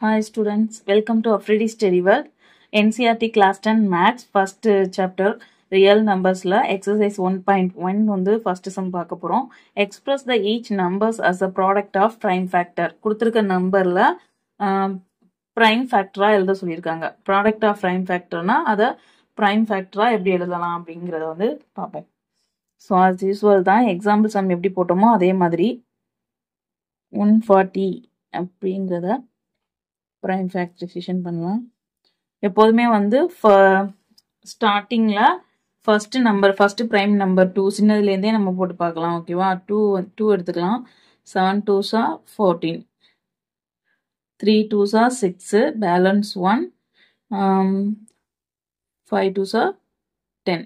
Hi students, welcome to Afridi Study World. NCERT Class 10 Maths First Chapter Real Numbers la Exercise 1.1 வந்து first sum பார்க்க போறோம். Express the each numbers as a product of prime factor. கொடுத்திருக்க நம்பர்ல prime factor எழுத சொல்லியிருக்காங்க. Product of prime factorனா அதை prime factor எப்படி எழுதலாம் அப்படிங்கிறத வந்து பார்ப்போம். So as usual தான் example sum எப்படி போட்டோமோ அதே மாதிரி 140 அப்படிங்கிறத prime factorization பண்ணலாம். எப்போதுமே வந்து ஸ்டார்டிங்ல ஃபர்ஸ்ட் prime number 2 சின்னதுலேருந்தே நம்ம போட்டு பார்க்கலாம். ஓகேவா? 2 எடுத்துக்கலாம். 7 2s are 14, 3 2s are 6, balance 1, 5 2s are 10.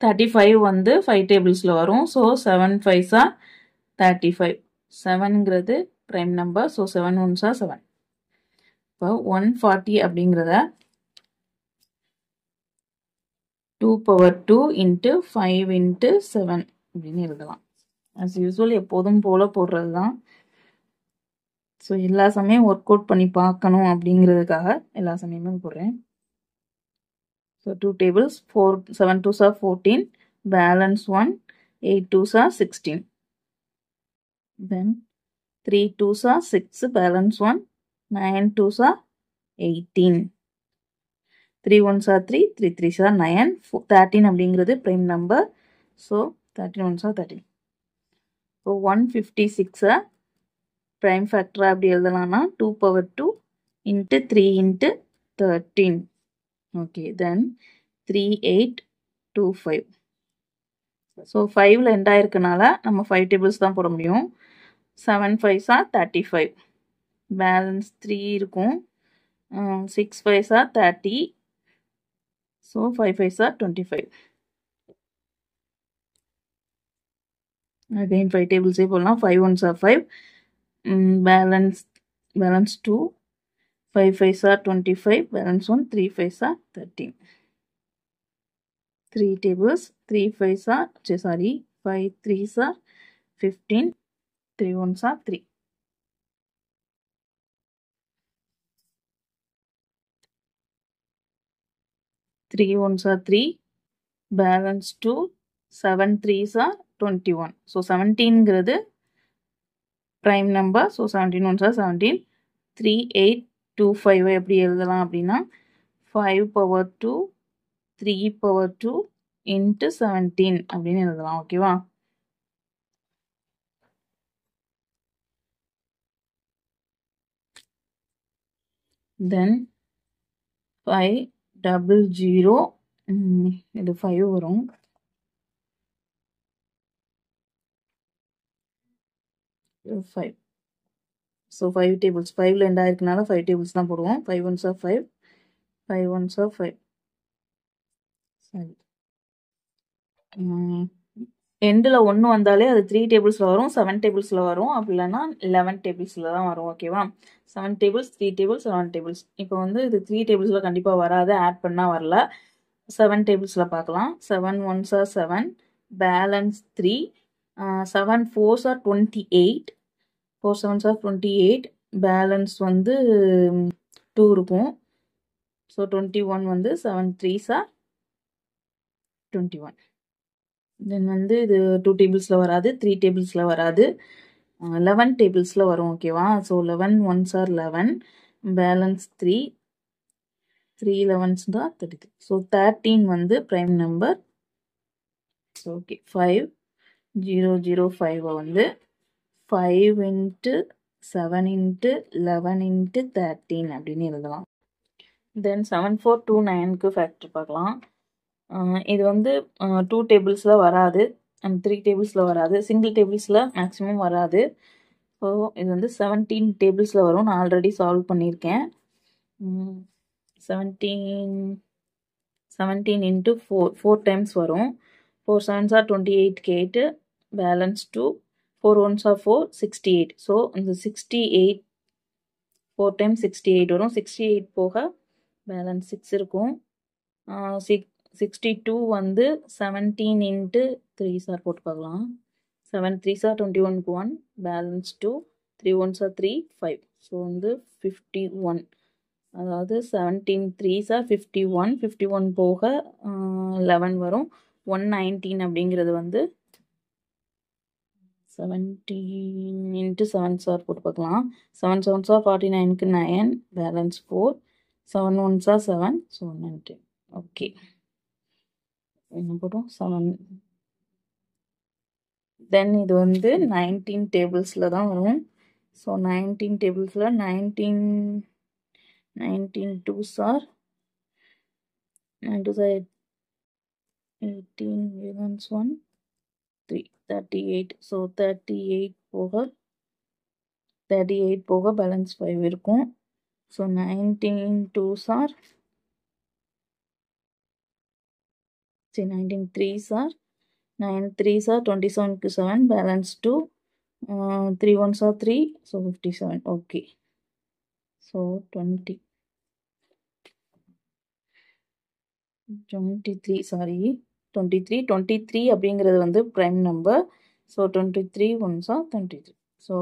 35 வந்து 5 tablesல வரும். So 7 5s are 35. 7ங்கிறது prime number. So 7 1s are 7. இப்போ 140 அப்படிங்கிறத 2 power 2 into 5 into 7 அப்படின்னு எழுதலாம். as usual எப்போதும் போல போடுறது தான். ஸோ எல்லா சமயம் ஒர்க் அவுட் பண்ணி பார்க்கணும் அப்படிங்கிறதுக்காக எல்லா சமயமும் போடுறேன். So 2 tables 7 2s are 14, balance 1, 8 2s are 16, then 3 2s are 6, balance 1, 9 2s are 18, 3 1s are 3, 3 3s are 9, 13 அப்படிங்கிறது prime number. So 13 1s are 13. So 156 prime factor அப்படி எழுதலாம்னா 2 power 2 into 3 into 13. Okay, then 3825. So 5ல end ஆயிருக்கனால நம்ம 5 tables தான் போட முடியும். 7 5s are 35, balance 3 இருக்கும். 6 5s are 30, so 5 5s are 25. Again 5 tables போடலாம். 5 1s are 5, balance 2, 5 5s are 25, balance 1, 3 5s are 13. 3 tables, 3 5s are 5 3s are 15, 3 1s are 3. 3 1s are 3, balance 2, 7 3s are 21. So 17ங்கிறது prime number. So 17 1s are 17. 3825 எப்படி எழுதலாம் அப்படின்னா 5 power 2, 3 power 2 into 17 அப்படின்னு எழுதலாம். ஓகேவா? then 5 00 இது 5 வரும். So 5 tables. 5ல end ஆயிருக்கனால 5 tables தான் போடுவோம். 5 1s are 5, 5 1s are 5. சரி. எண்டில் 1 வந்தாலே அது 3 tablesல வரும், 7 tablesல வரும். அப்படி இல்லைன்னா 11 tablesல தான் வரும். ஓகேவா? 7 tables, 3 tables, 7 tables. இப்போ வந்து இது 3 tablesல கண்டிப்பாக வராது, ஆட் பண்ணால் வரல. 7 tablesல பார்க்கலாம். 7 1s are 7, balance 3, 7 4s are 28, 4 7s are 28, balance வந்து 2 இருக்கும். ஸோ 21 வந்து 7 3s are 21. தென் வந்து இது 2 tablesல வராது, 3 tablesல வராது, 11 tablesல வரும். ஓகேவா? So 11 1s are 11, balance 3, 3 11s தான் 33. ஸோ 13 வந்து prime number. ஓகே, 5 0 0 5 வந்து 5 into 7 into 11 into 13 அப்படின்னு எழுதலாம். தென் 7 4 2 9க்கு ஃபேக்டர் பார்க்கலாம். இது வந்து 2 tablesல வராது, 3 tablesல வராது, சிங்கிள் tablesல மேக்ஸிமம் வராது. ஸோ இது வந்து 17 tablesல வரும். நான் ஆல்ரெடி சால்வ் பண்ணியிருக்கேன். 17 into 4 times வரும். 4 7s are 28 8, balance 2, 4 1s are 4, 68. So இந்த 68 4 times 68 வரும். 68 போக பேலன்ஸ் 6 இருக்கும். 62 வந்து 17 into 3s are போட்டு பார்க்கலாம். 7 3s are 21 1, balance 2, 3 ones are 3, 5. So வந்து 51. அதாவது 17 3s are 51. 51 போக 11 வரும். 119 அப்படிங்கிறது வந்து 17 into 7 சார் போட்டு பார்க்கலாம். 7 7s are 49க்கு 9, balance 4. 7 1s are 7, so 19. Okay, என்ன போட்டோம் 7. தென் இது வந்து 19 டேபிள்ஸில் தான் வரும். So 19 டேபிள்ஸில் 19 2s are 18, balance 1 3, 38. So 38 போக பேலன்ஸ் 5 இருக்கும். So 19 2s are 19 3s are 9 3s are 27க்கு 7, balance 2. 3 1s are 3, so 57. Okay, so 23 அப்படிங்கிறது வந்து prime number. So 23 1s are 23. So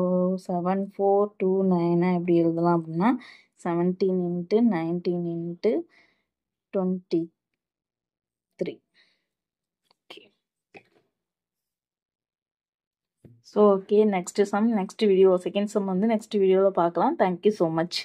7 4 2 9 எப்படி எழுதலாம் அப்படின்னா 17 into 19 into 23. Okay, so okay, next sum next video, second sum வந்து next வீடியோவில் பார்க்கலாம். Thank you so much.